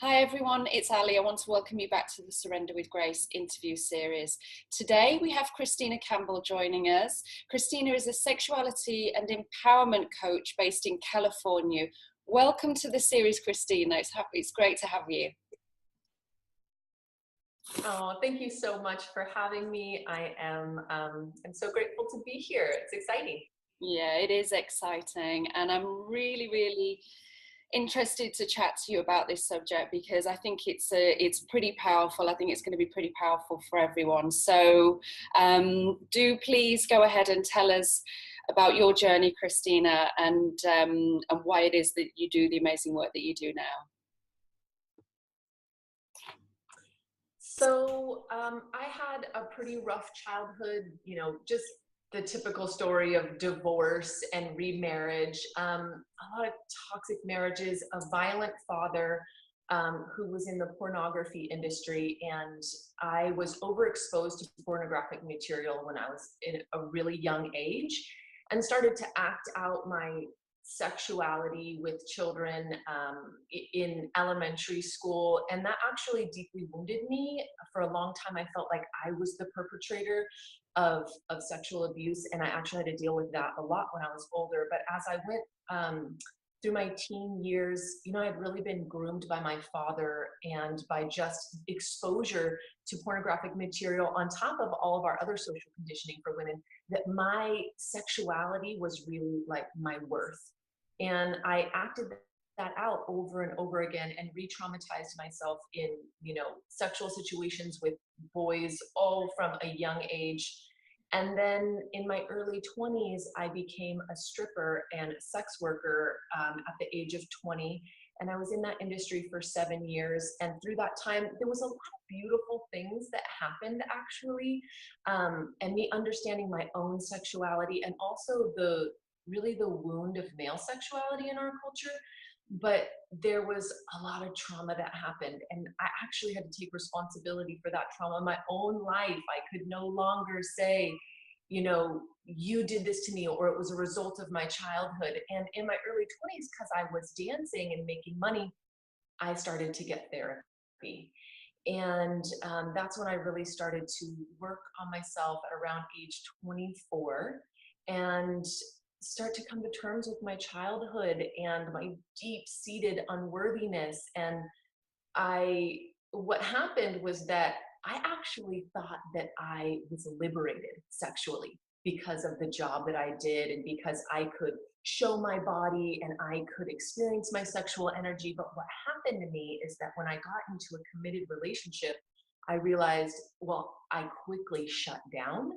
Hi everyone, it's Ali. I want to welcome you back to the Surrender with Grace interview series. Today we have Christina Campbell joining us. Christina is a sexuality and empowerment coach based in California. Welcome to the series, Christina. It's great to have you. Oh, thank you so much for having me. I'm so grateful to be here. It's exciting. Yeah, it is exciting, and I'm really interested to chat to you about this subject because I think it's pretty powerful. I think it's going to be pretty powerful for everyone. So do please go ahead and tell us about your journey, Christina, and why it is that you do the amazing work that you do now. So I had a pretty rough childhood, just the typical story of divorce and remarriage, a lot of toxic marriages, a violent father who was in the pornography industry, and I was overexposed to pornographic material when I was in a really young age and started to act out my sexuality with children in elementary school, and that actually deeply wounded me. For a long time I felt like I was the perpetrator of sexual abuse, and I actually had to deal with that a lot when I was older. But as I went through my teen years, I'd really been groomed by my father and by just exposure to pornographic material on top of all of our other social conditioning for women, that my sexuality was really like my worth. And I acted that out over and over again and re-traumatized myself in, sexual situations with boys, all from a young age. And then in my early 20s, I became a stripper and a sex worker at the age of 20. And I was in that industry for 7 years. And through that time, there was a lot of beautiful things that happened, actually. And me understanding my own sexuality, and also the wound of male sexuality in our culture. But there was a lot of trauma that happened, and I actually had to take responsibility for that trauma in my own life. I could no longer say, you did this to me, or it was a result of my childhood. And in my early 20s, because I was dancing and making money, I started to get therapy. And that's when I really started to work on myself at around age 24 and start to come to terms with my childhood and my deep-seated unworthiness. And what happened was that I actually thought that I was liberated sexually because of the job that I did, and because I could show my body and I could experience my sexual energy. But what happened to me is that when I got into a committed relationship, I realized, well, I quickly shut down.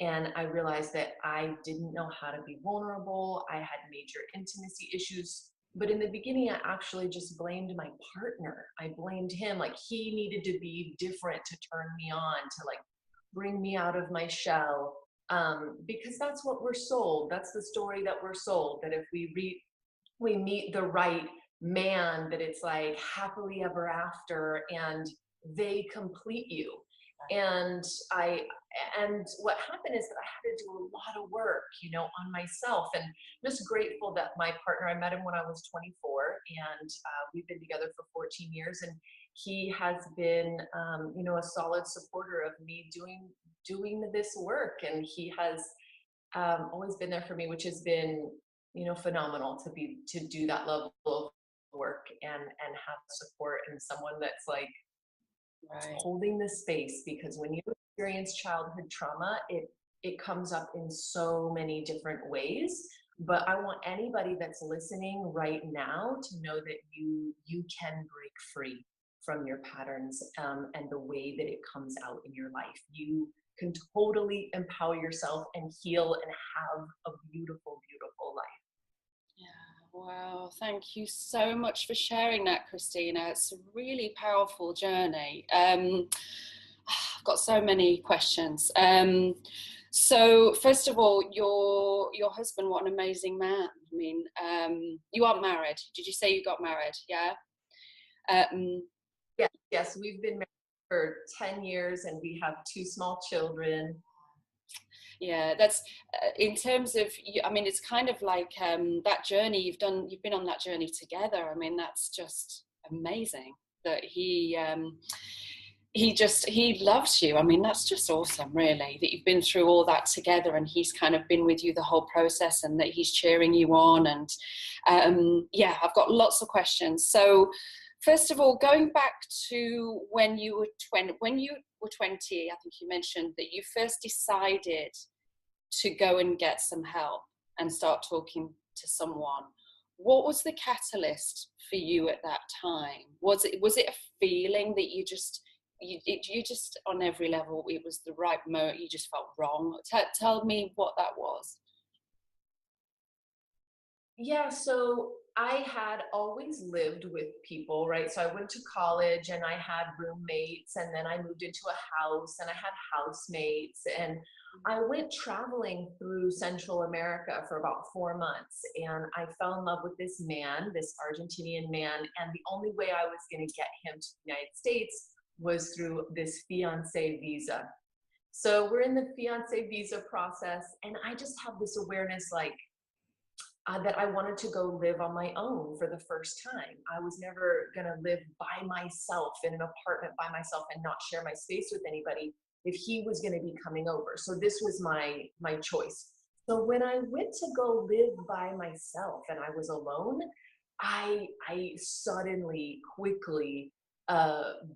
And I realized that I didn't know how to be vulnerable. I had major intimacy issues. But in the beginning, I actually just blamed my partner. I blamed him, like he needed to be different to turn me on, to like bring me out of my shell. Because that's what we're sold. That's the story that we're sold, that if we meet the right man, that it's like happily ever after and they complete you. And what happened is that I had to do a lot of work, on myself. And I'm just grateful that my partner, I met him when I was 24, and we've been together for 14 years. And he has been, a solid supporter of me doing this work. And he has always been there for me, which has been, phenomenal to do that level of work and have support, and someone that's like, right, holding the space. Because when you experience childhood trauma, it comes up in so many different ways. But I want anybody that's listening right now to know that you can break free from your patterns and the way that it comes out in your life. You can totally empower yourself and heal and have a beautiful, beautiful life. Wow, thank you so much for sharing that, Christina. It's a really powerful journey. I've got so many questions. So first of all, your husband, what an amazing man. I mean, you aren't married. Did you say you got married? Yeah. Yes, we've been married for 10 years and we have 2 small children. Yeah, that's in terms of, I mean, it's kind of like that journey you've been on that journey together. I mean, that's just amazing that he loves you. I mean, that's just awesome, really, that you've been through all that together, and he's kind of been with you the whole process, and that he's cheering you on. And yeah, I've got lots of questions. So first of all, going back to when you were 20, I think you mentioned that you first decided to go and get some help and start talking to someone. What was the catalyst for you at that time? Was it a feeling that you just on every level, it was the right moment, you just felt wrong? Tell me what that was. Yeah, so I had always lived with people, right? So I went to college and I had roommates, and then I moved into a house and I had housemates, and I went traveling through Central America for about 4 months, and I fell in love with this man, this Argentinian man, and the only way I was going to get him to the United States was through this fiance visa. So we're in the fiance visa process, and I just have this awareness, like, that I wanted to go live on my own for the first time. I was never going to live by myself in an apartment by myself and not share my space with anybody if he was going to be coming over. So this was my choice. So when I went to go live by myself and I was alone, I suddenly, quickly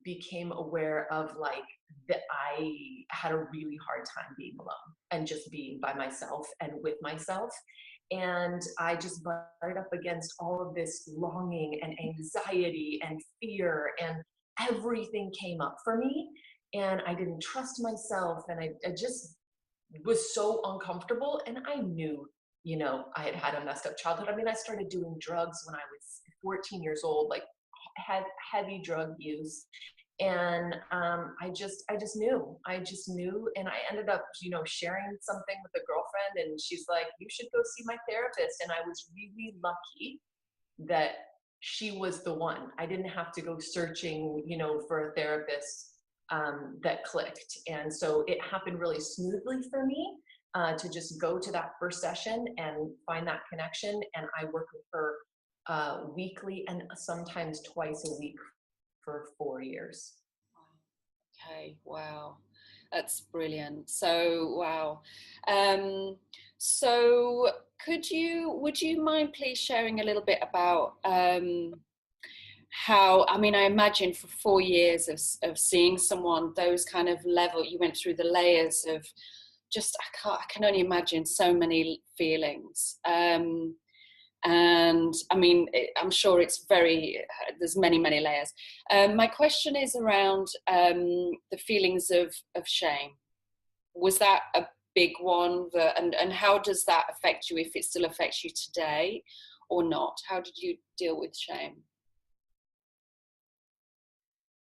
became aware of, like, that I had a really hard time being alone and just being by myself and with myself. And I just butted up against all of this longing and anxiety and fear, and everything came up for me. And I didn't trust myself, and I just was so uncomfortable. And I knew, I had had a messed up childhood. I mean, I started doing drugs when I was 14 years old, like, had heavy drug use. And I just knew, and I ended up, sharing something with a girlfriend, and she's like, you should go see my therapist. And I was really lucky that she was the one. I didn't have to go searching, for a therapist that clicked. And so it happened really smoothly for me to just go to that first session and find that connection. And I work with her weekly and sometimes twice a week for 4 years. Okay, wow, that's brilliant. So, wow. Um, so would you mind please sharing a little bit about how, I mean, I imagine for 4 years of seeing someone, those kind of level, you went through the layers of just, I can only imagine so many feelings. And I mean, I'm sure it's there's many layers. My question is around the feelings of shame. Was that a big one, and how does that affect you, if it still affects you today or not? How did you deal with shame?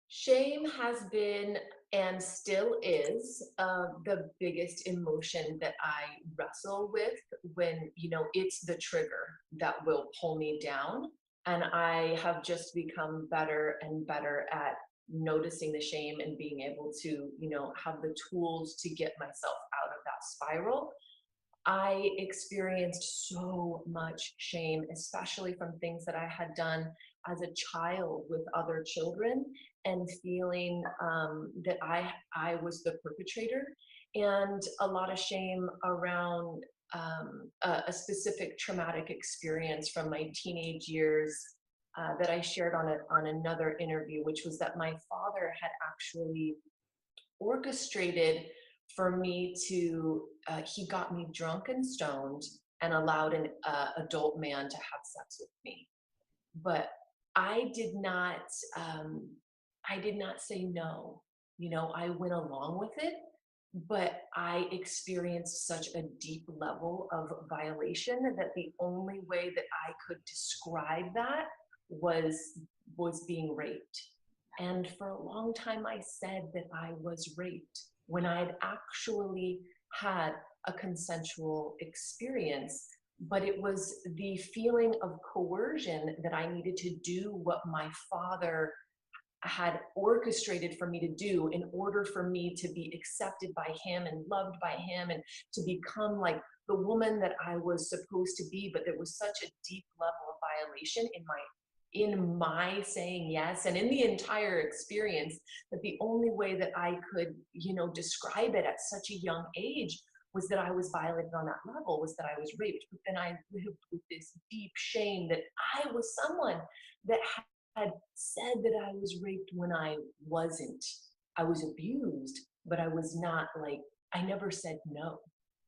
Shame has been and still is the biggest emotion that I wrestle with when, it's the trigger that will pull me down. And I have just become better and better at noticing the shame and being able to, have the tools to get myself out of that spiral. I experienced so much shame, especially from things that I had done as a child with other children, and feeling that I was the perpetrator, and a lot of shame around a specific traumatic experience from my teenage years that I shared on another interview, which was that my father had actually orchestrated for me to, he got me drunk and stoned and allowed an adult man to have sex with me. But I did not, I did not say no. I went along with it, but I experienced such a deep level of violation that the only way that I could describe that was being raped. And for a long time, I said that I was raped when I'd actually had a consensual experience. But it was the feeling of coercion that I needed to do what my father had orchestrated for me to do in order for me to be accepted by him and loved by him, and to become like the woman that I was supposed to be. But there was such a deep level of violation in my in my saying yes and in the entire experience, that the only way that I could, describe it at such a young age was that I was violated on that level, was that I was raped. But then I lived with this deep shame that I was someone that had said that I was raped when I wasn't. I was abused, but I was not, like, I never said no,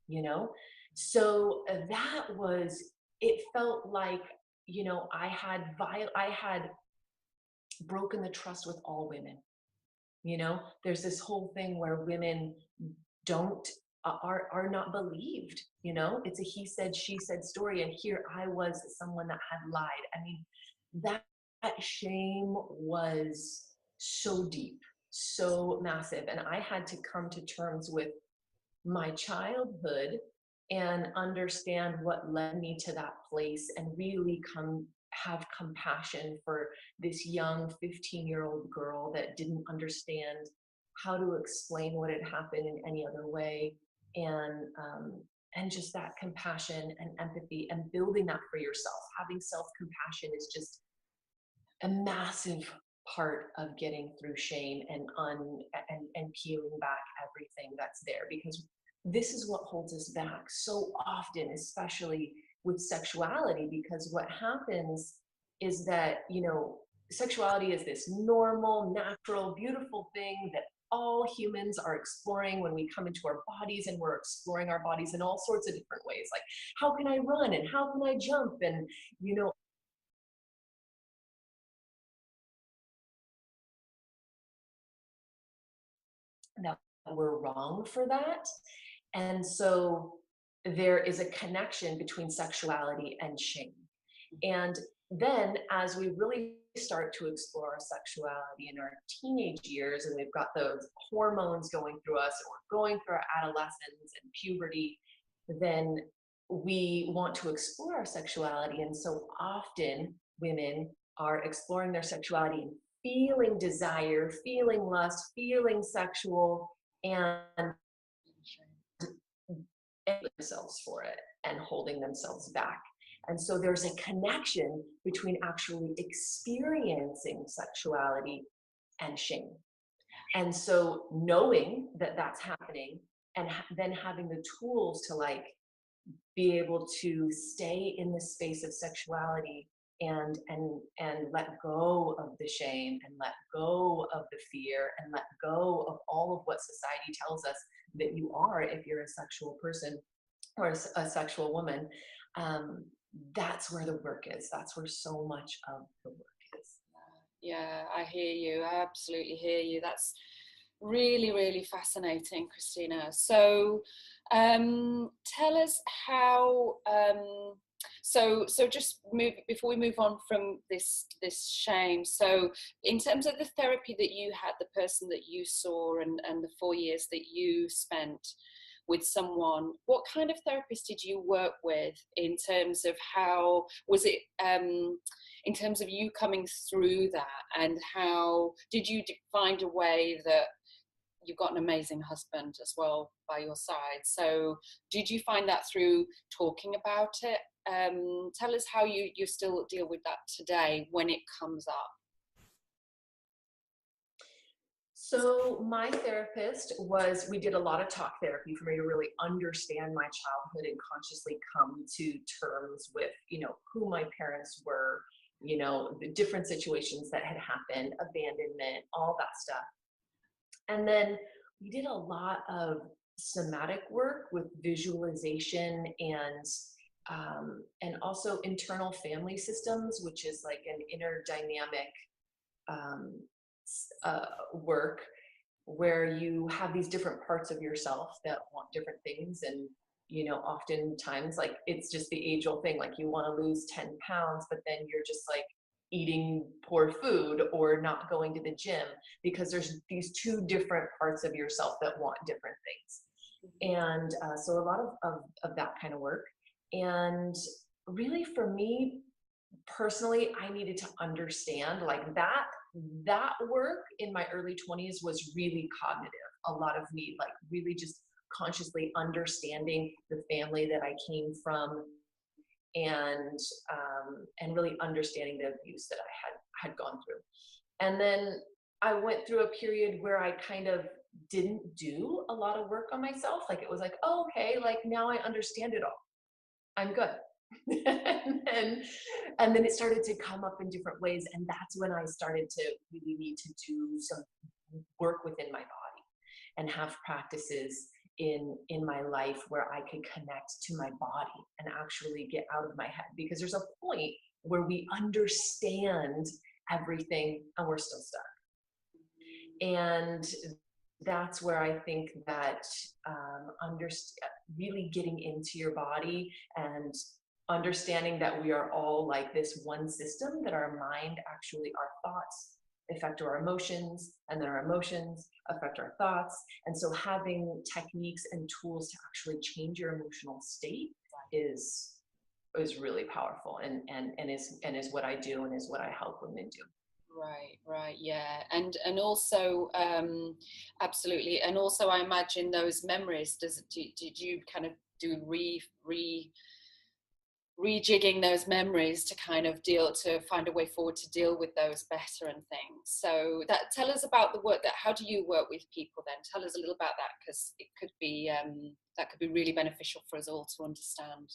you know? So that was, it felt like, I had broken the trust with all women. There's this whole thing where women don't are not believed. It's a he said she said story, and here I was, someone that had lied. I mean, that shame was so deep, so massive, and I had to come to terms with my childhood and understand what led me to that place, and really have compassion for this young 15-year-old girl that didn't understand how to explain what had happened in any other way. And just that compassion and empathy and building that for yourself. Having self-compassion is just a massive part of getting through shame and peeling back everything that's there, because this is what holds us back so often, especially with sexuality. Because what happens is that, sexuality is this normal, natural, beautiful thing that all humans are exploring when we come into our bodies, and we're exploring our bodies in all sorts of different ways. Like, how can I run, and how can I jump, and that we're wrong for that. And so there is a connection between sexuality and shame. And then as we really start to explore our sexuality in our teenage years, and we've got those hormones going through us, and we're going through our adolescence and puberty, then we want to explore our sexuality. And so often women are exploring their sexuality and feeling desire, feeling lust, feeling sexual, and themselves for it and holding themselves back. And so there's a connection between actually experiencing sexuality and shame. And so knowing that that's happening, and then having the tools to, like, be able to stay in the space of sexuality and let go of the shame, and let go of the fear, and let go of all of what society tells us that you are if you're a sexual person or a sexual woman. That's where the work is. That's where so much of the work is. Yeah, I hear you. I absolutely hear you. That's really, really fascinating, Christina. So tell us how, so just move, before we move on from this shame, so in terms of the therapy that you had, the person that you saw, and the 4 years that you spent with someone, what kind of therapist did you work with, in terms of how was it, in terms of you coming through that, and how did you find a way that you've got an amazing husband as well by your side? So did you find that through talking about it? Tell us how you still deal with that today when it comes up. So my therapist we did a lot of talk therapy for me to really understand my childhood and consciously come to terms with, who my parents were, the different situations that had happened, abandonment, all that stuff. And then we did a lot of somatic work with visualization and also internal family systems, which is like an inner dynamic work, where you have these different parts of yourself that want different things. And oftentimes, like, it's just the age-old thing, like, you want to lose 10 pounds, but then you're just like eating poor food or not going to the gym, because there's these two different parts of yourself that want different things. And so a lot of that kind of work. And really, for me personally, I needed to understand, like, that work in my early 20s was really cognitive. A lot of me, like, really just consciously understanding the family that I came from, and really understanding the abuse that I had gone through. And then I went through a period where I kind of didn't do a lot of work on myself. Like it was like, oh, okay, like now I understand it all. I'm good. And then it started to come up in different ways. And that's when I started to really need to do some work within my body and have practices in my life where I could connect to my body and actually get out of my head. Because there's a point where we understand everything and we're still stuck. And that's where I think that really getting into your body and understanding that we are all like this one system, that our mind, actually our thoughts affect our emotions, and then our emotions affect our thoughts. And so having techniques and tools to actually change your emotional state is really powerful, and is what I do and is what I help women do. Right, yeah, and also absolutely, and also I imagine those memories. Did you kind of do rejigging those memories to kind of find a way forward to deal with those better and things? So tell us about the work how do you work with people then? Tell us a little about that, because it could be that could be really beneficial for us all to understand.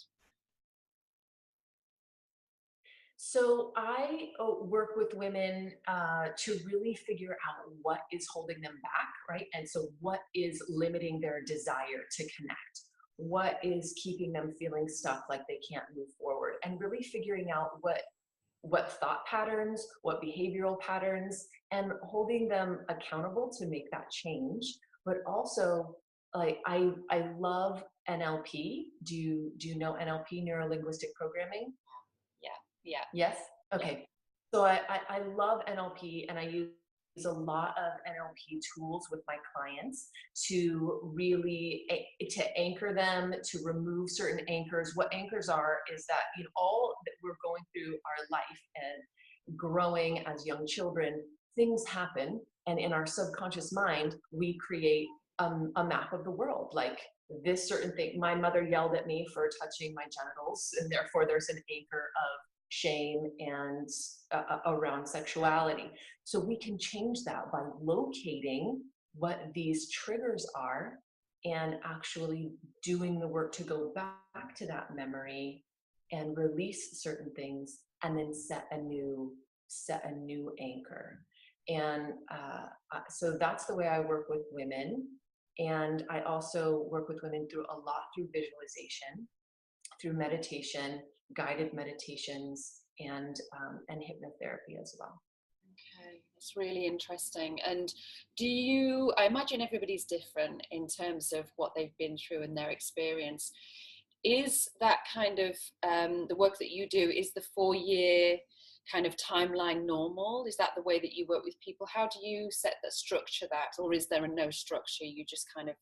So I work with women to really figure out what is holding them back, right? And so what is limiting their desire to connect? What is keeping them feeling stuck, like they can't move forward? And really figuring out what thought patterns, what behavioral patterns, and holding them accountable to make that change. But also, like I love NLP. Do you know NLP, neuro linguistic programming? Yeah. Yes? Okay. So I love NLP, and I use a lot of NLP tools with my clients to really to anchor them, to remove certain anchors. What anchors are is that, you know, all that we're going through our life and growing as young children, things happen, and in our subconscious mind, we create a map of the world. Like this certain thing, my mother yelled at me for touching my genitals, and therefore there's an anchor of shame and around sexuality. So we can change that by locating what these triggers are and actually doing the work to go back to that memory and release certain things, and then set a new anchor. And so that's the way I work with women. And I also work with women through visualization, through meditation, guided meditations, and hypnotherapy as well. Okay, that's really interesting. And I imagine everybody's different in terms of what they've been through and their experience. Is that kind of the work that you do, is the 4-year kind of timeline normal? Is that the way that you work with people? How do you structure that? Or is there no structure? You just kind of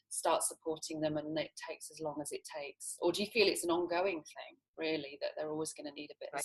start supporting them and it takes as long as it takes? Or do you feel it's an ongoing thing, really, that they're always going to need a bit of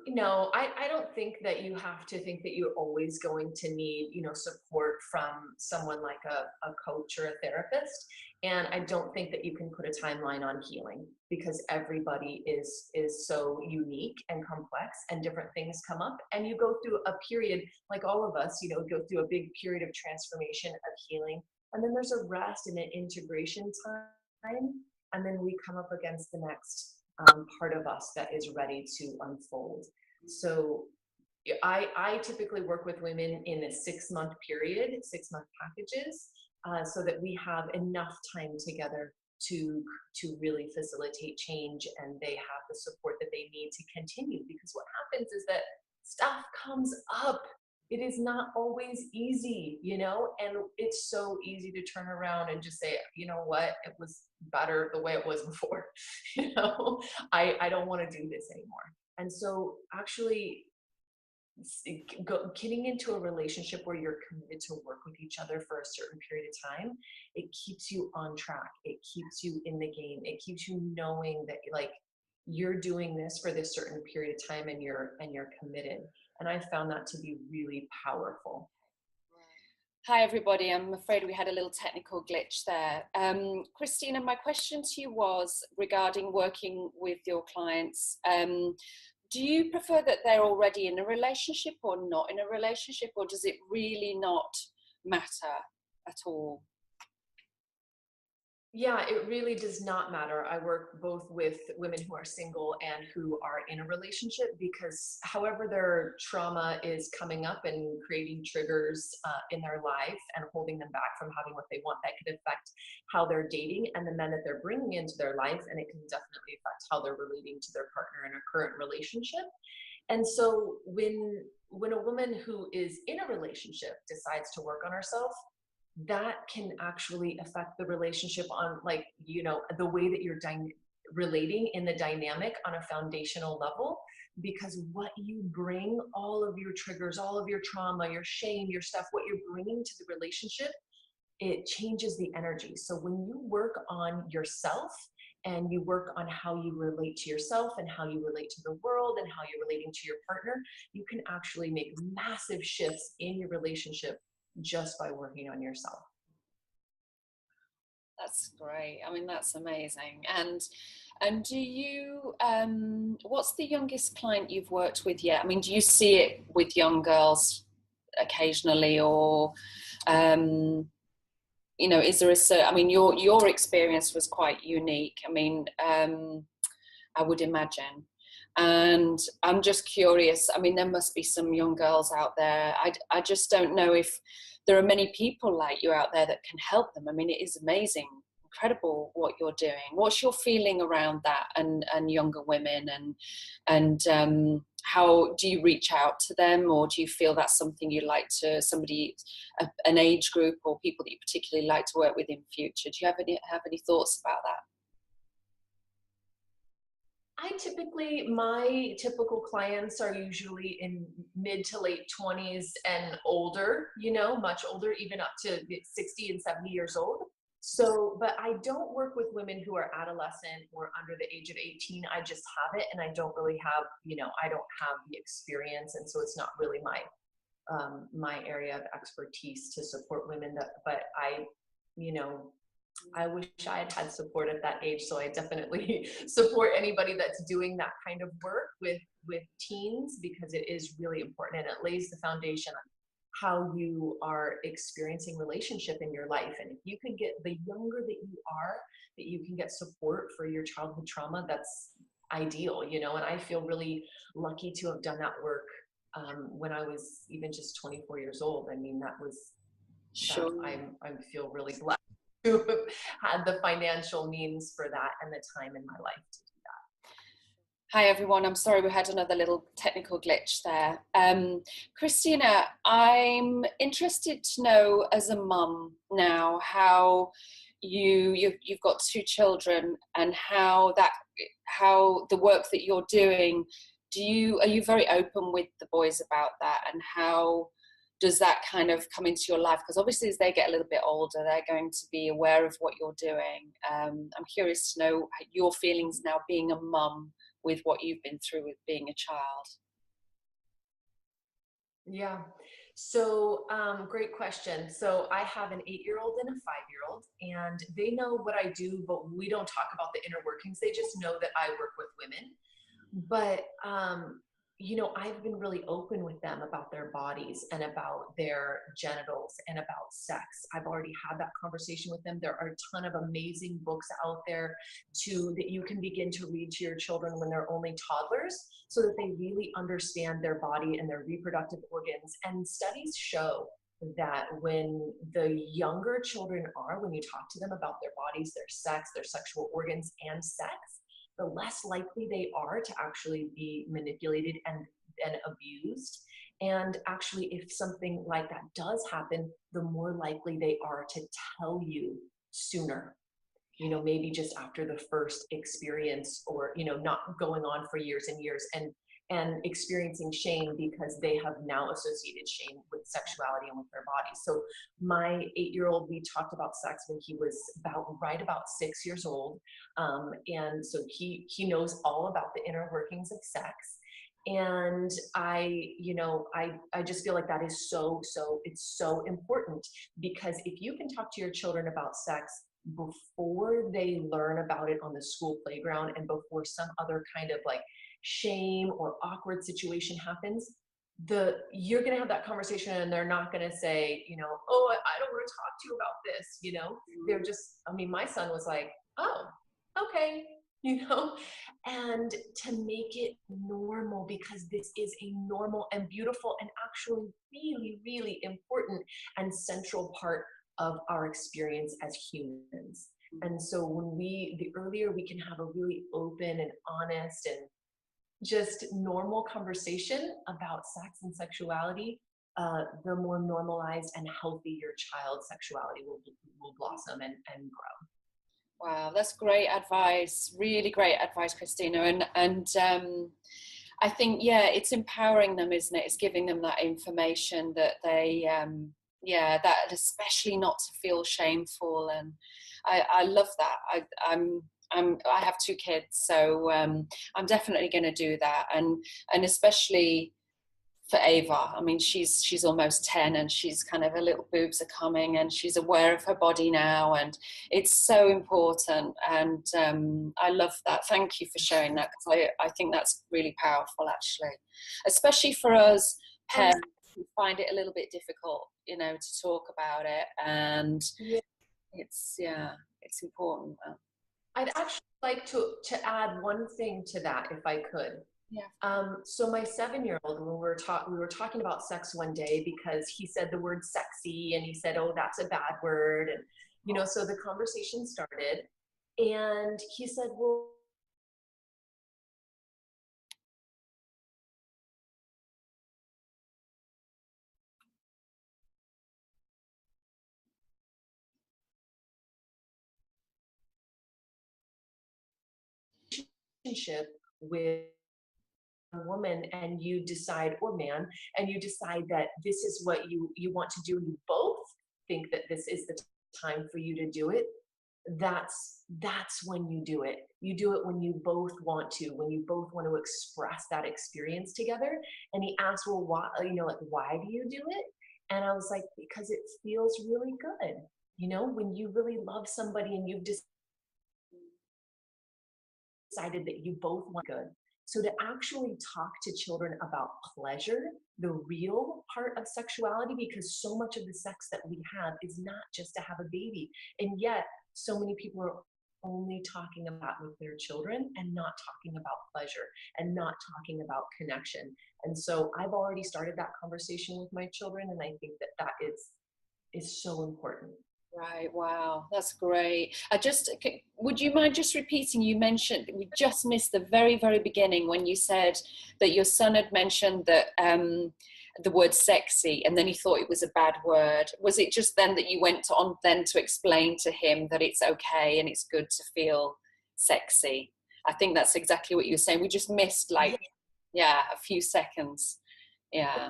No, I don't think that you have to think that you're always going to need, you know, support from someone like a coach or a therapist. And I don't think that you can put a timeline on healing, because everybody is so unique and complex, and different things come up, and you go through a period, like all of us, you know, go through a big period of transformation, of healing, and then there's a rest and an integration time, and then we come up against the next part of us that is ready to unfold. So I typically work with women in a 6-month period, 6-month packages, so that we have enough time together to really facilitate change, and they have the support that they need to continue. Because what happens is that stuff comes up. It is not always easy, you know, and it's so easy to turn around and just say, you know what, it was better the way it was before. You know, I don't want to do this anymore. And so actually getting into a relationship where you're committed to work with each other for a certain period of time, it keeps you on track. It keeps you in the game. It keeps you knowing that, like, you're doing this for this certain period of time, and you're committed. And I found that to be really powerful. Hi, everybody. I'm afraid we had a little technical glitch there. Christina, my question to you was regarding working with your clients. Do you prefer that they're already in a relationship or not in a relationship, or does it really not matter at all? Yeah, it really does not matter. I work both with women who are single and who are in a relationship because, however, their trauma is coming up and creating triggers in their life and holding them back from having what they want, that could affect how they're dating and the men that they're bringing into their life. And it can definitely affect how they're relating to their partner in a current relationship. And so when a woman who is in a relationship decides to work on herself, that can actually affect the relationship on, like, the way that you're relating in the dynamic on a foundational level, because what you bring, all of your triggers, all of your trauma, your shame, your stuff, what you're bringing to the relationship, it changes the energy. So when you work on yourself and you work on how you relate to yourself and how you relate to the world and how you're relating to your partner, you can actually make massive shifts in your relationship just by working on yourself. That's great. I mean, that's amazing. And do you what's the youngest client you've worked with yet? I mean, do you see it with young girls occasionally, or is there I mean, your experience was quite unique. I mean, I would imagine. And I'm just curious. I mean, there must be some young girls out there. I just don't know if there are many people like you out there that can help them. I mean, it is amazing, incredible what you're doing. What's your feeling around that and younger women, and how do you reach out to them, or do you feel that's something you'd like to, an age group or people that you particularly like to work with in future? Do you have any thoughts about that? My typical clients are usually in mid to late 20s and older, much older, even up to 60 and 70 years old. So, but I don't work with women who are adolescent or under the age of 18. I just have it, and I don't really have, I don't have the experience. And so it's not really my area of expertise to support women but you know, I wish I had had support at that age. So I definitely support anybody that's doing that kind of work with teens, because it is really important and it lays the foundation on how you are experiencing relationship in your life. And if you can get, the younger that you are, that you can get support for your childhood trauma, that's ideal, and I feel really lucky to have done that work when I was even just 24 years old. I mean, that Sure. I feel really blessed to have had the financial means for that and the time in my life to do that. Hi everyone, I'm sorry we had another little technical glitch there. Christina, I'm interested to know, as a mum now, how you've got two children, and how the work that you're doing, are you very open with the boys about that, and how does that kind of come into your life? Because obviously as they get a little bit older, they're going to be aware of what you're doing. I'm curious to know your feelings now being a mum, with what you've been through with being a child. Yeah. So, great question. So I have an 8-year-old and a 5-year-old, and they know what I do, but we don't talk about the inner workings. They just know that I work with women. But, I've been really open with them about their bodies and about their genitals and about sex. I've already had that conversation with them. There are a ton of amazing books out there that you can begin to read to your children when they're only toddlers, so that they really understand their body and their reproductive organs. And studies show that when the younger children when you talk to them about their bodies, their sex, their sexual organs and sex, the less likely they are to actually be manipulated and abused. And actually, if something like that does happen, the more likely they are to tell you sooner, maybe just after the first experience, or, not going on for years and years and experiencing shame, because they have now associated shame with sexuality and with their body. So my 8-year-old, we talked about sex when he was about 6 years old. And so he knows all about the inner workings of sex. And I just feel like that is it's so important, because if you can talk to your children about sex before they learn about it on the school playground, and before some other kind of like shame or awkward situation happens, you're going to have that conversation, and they're not going to say, oh, I don't want to talk to you about this. They're just, I mean, my son was like, oh, okay, you know and to make it normal, because this is a normal and beautiful and actually really, really important and central part of our experience as humans. And so the earlier we can have a really open and honest and just normal conversation about sex and sexuality, the more normalized and healthy your child's sexuality will blossom and grow. Wow, that's great advice. Really great advice, Christina. And I think, yeah, it's empowering them, isn't it? It's giving them that information that they, yeah, that especially not to feel shameful. And I love that. I have two kids, so I'm definitely going to do that. And especially for Ava. I mean, she's almost 10, and she's kind of, her little boobs are coming, and she's aware of her body now, and it's so important. And I love that. Thank you for sharing that, because I think that's really powerful, actually, especially for us parents who find it a little bit difficult, to talk about it. And Yeah. it's important. I'd actually like to add one thing to that, if I could. Yeah. So my 7-year-old, when we were talking about sex one day, because he said the word sexy, and he said, "Oh, that's a bad word," and so the conversation started, and he said, "Well, relationship with a woman, and you decide, or man, and you decide that this is what you want to do, and you both think that this is the time for you to do it, that's when you do it. You do it when you both want to, when you both want to express that experience together." And he asked, "Well, why, like, why do you do it?" And I was like, "Because it feels really good, when you really love somebody and you've decided that you both want good." So to actually talk to children about pleasure, the real part of sexuality, because so much of the sex that we have is not just to have a baby. And yet so many people are only talking about with their children, and not talking about pleasure, and not talking about connection. And so I've already started that conversation with my children, and I think that that is so important. Right, wow, that's great. Would you mind just repeating, you mentioned, we just missed the very, very beginning when you said that your son had mentioned that the word sexy, and then he thought it was a bad word. Was it just then that you went on then to explain to him that it's okay and it's good to feel sexy? I think that's exactly what you were saying. We just missed, like, yeah, a few seconds. Yeah.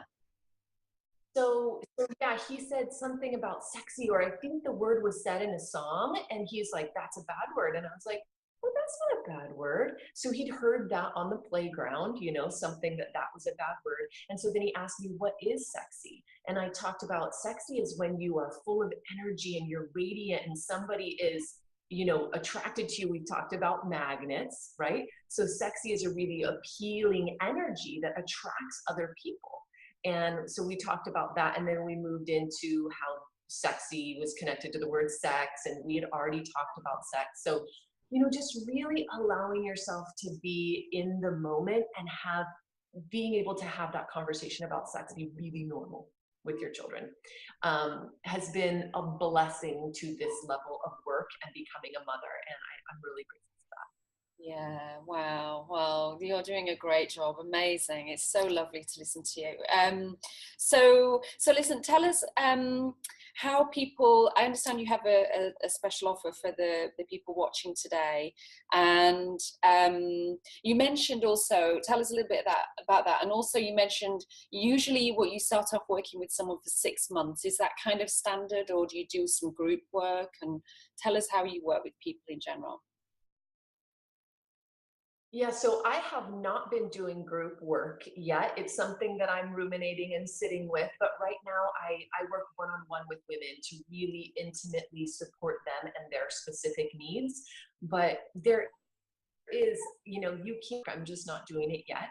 So yeah, he said something about sexy, or I think the word was said in a song, and he's like, "That's a bad word." And I was like, "Well, that's not a bad word." So he'd heard that on the playground, something that was a bad word. And so then he asked me, "What is sexy?" And I talked about sexy is when you are full of energy and you're radiant, and somebody is, attracted to you. We talked about magnets, right? So sexy is a really appealing energy that attracts other people. And so we talked about that, and then we moved into how sexy was connected to the word sex, and we had already talked about sex. So, just really allowing yourself to be in the moment, and being able to have that conversation about sex be really normal with your children, has been a blessing to this level of work and becoming a mother. And I'm really grateful. Yeah, wow. Well, you're doing a great job. Amazing. It's so lovely to listen to you. So listen, tell us how people, I understand you have a special offer for the people watching today. And you mentioned also, tell us a little bit about that. And also you mentioned usually what you start off working with someone for 6 months. Is that kind of standard, or do you do some group work? And tell us how you work with people in general. Yeah, so I have not been doing group work yet. It's something that I'm ruminating and sitting with. But right now, I work one on one with women to really intimately support them and their specific needs. But there is, you can't, I'm just not doing it yet.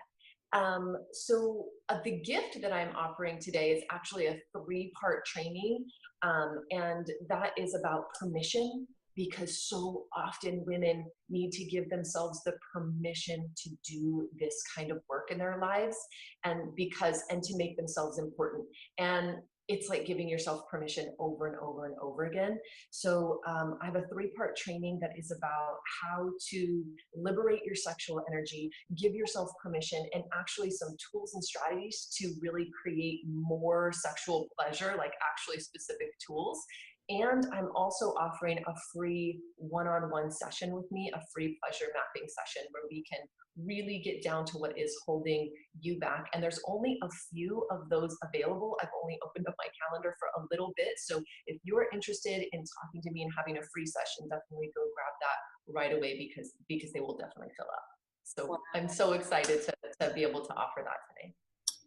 So the gift that I'm offering today is actually a 3-part training, and that is about permission, because so often women need to give themselves the permission to do this kind of work in their lives, and to make themselves important. And it's like giving yourself permission over and over and over again. So I have a 3-part training that is about how to liberate your sexual energy, give yourself permission, and actually some tools and strategies to really create more sexual pleasure, like actually specific tools. And I'm also offering a free one-on-one session with me, a free pleasure mapping session where we can really get down to what is holding you back. And there's only a few of those available. I've only opened up my calendar for a little bit. So if you're interested in talking to me and having a free session, definitely go grab that right away, because they will definitely fill up. So Wow. I'm so excited to be able to offer that today.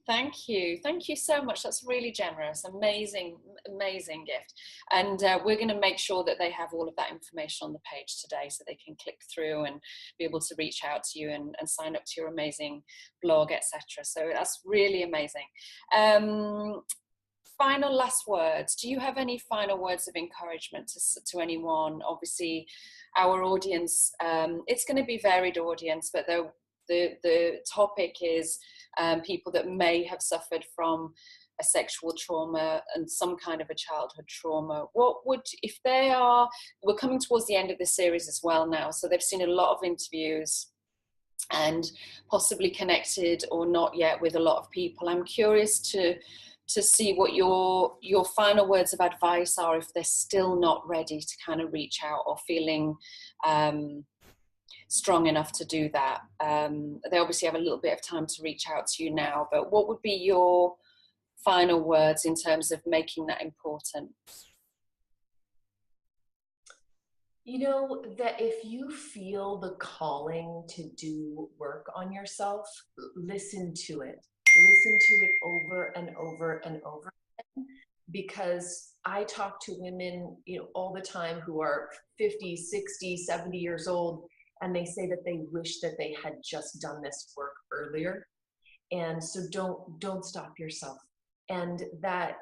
Thank you. Thank you so much. That's really generous. Amazing, amazing gift. And we're going to make sure that they have all of that information on the page today so they can click through and be able to reach out to you and sign up to your amazing blog, etc. So that's really amazing. Final last words. Do you have any final words of encouragement to anyone? Obviously, our audience, it's going to be varied audience, but the topic is people that may have suffered from a sexual trauma and some kind of a childhood trauma. What would, if they are, we're coming towards the end of this series as well now, so they've seen a lot of interviews and possibly connected or not yet with a lot of people. I'm curious to see what your final words of advice are if they're still not ready to kind of reach out or feeling strong enough to do that. They obviously have a little bit of time to reach out to you now, but what would be your final words in terms of making that important? That if you feel the calling to do work on yourself, listen to it. Listen to it over and over and over again, because I talk to women, all the time, who are 50, 60, 70 years old, and they say that they wish that they had just done this work earlier. And so don't stop yourself. And that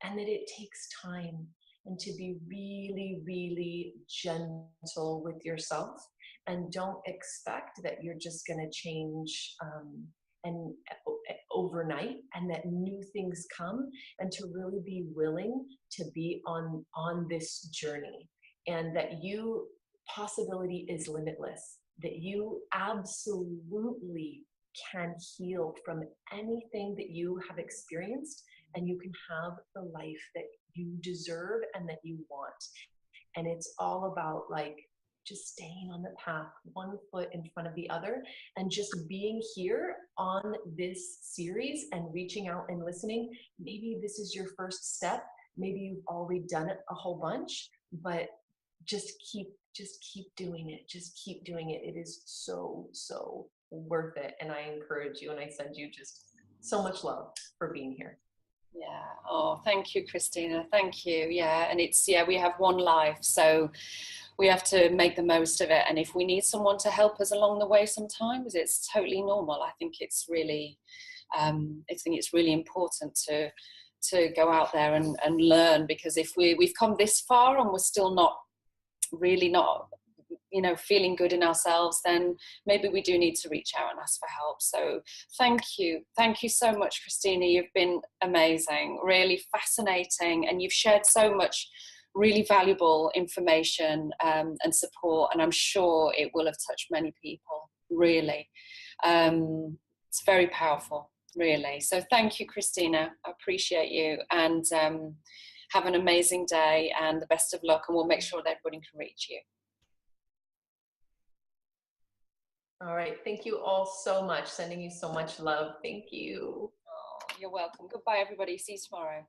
it takes time, and to be really, really gentle with yourself, and don't expect that you're just going to change and overnight, and that new things come, and to really be willing to be on this journey, and that you possibility is limitless, that you absolutely can heal from anything that you have experienced, and you can have the life that you deserve and that you want. And it's all about, like, just staying on the path, one foot in front of the other, and just being here on this series and reaching out and listening. Maybe this is your first step. Maybe you've already done it a whole bunch, but just keep doing it. Just keep doing it. It is so, so worth it. And I encourage you, and I send you just so much love for being here. Yeah. Oh, thank you, Christina. Thank you. Yeah. And it's, yeah, we have one life, so we have to make the most of it. And if we need someone to help us along the way, sometimes it's totally normal. I think it's really, I think it's really important to go out there and learn, because if we've come this far and we're still not feeling good in ourselves, then maybe we do need to reach out and ask for help. So thank you so much, Christina. You've been amazing, really fascinating, and you've shared so much really valuable information and support, and I'm sure it will have touched many people, really. It's very powerful, really. So thank you, Christina. I appreciate you, and have an amazing day and the best of luck, and we'll make sure that everybody can reach you. All right. Thank you all so much. Sending you so much love. Thank you. Oh, you're welcome. Goodbye, everybody. See you tomorrow.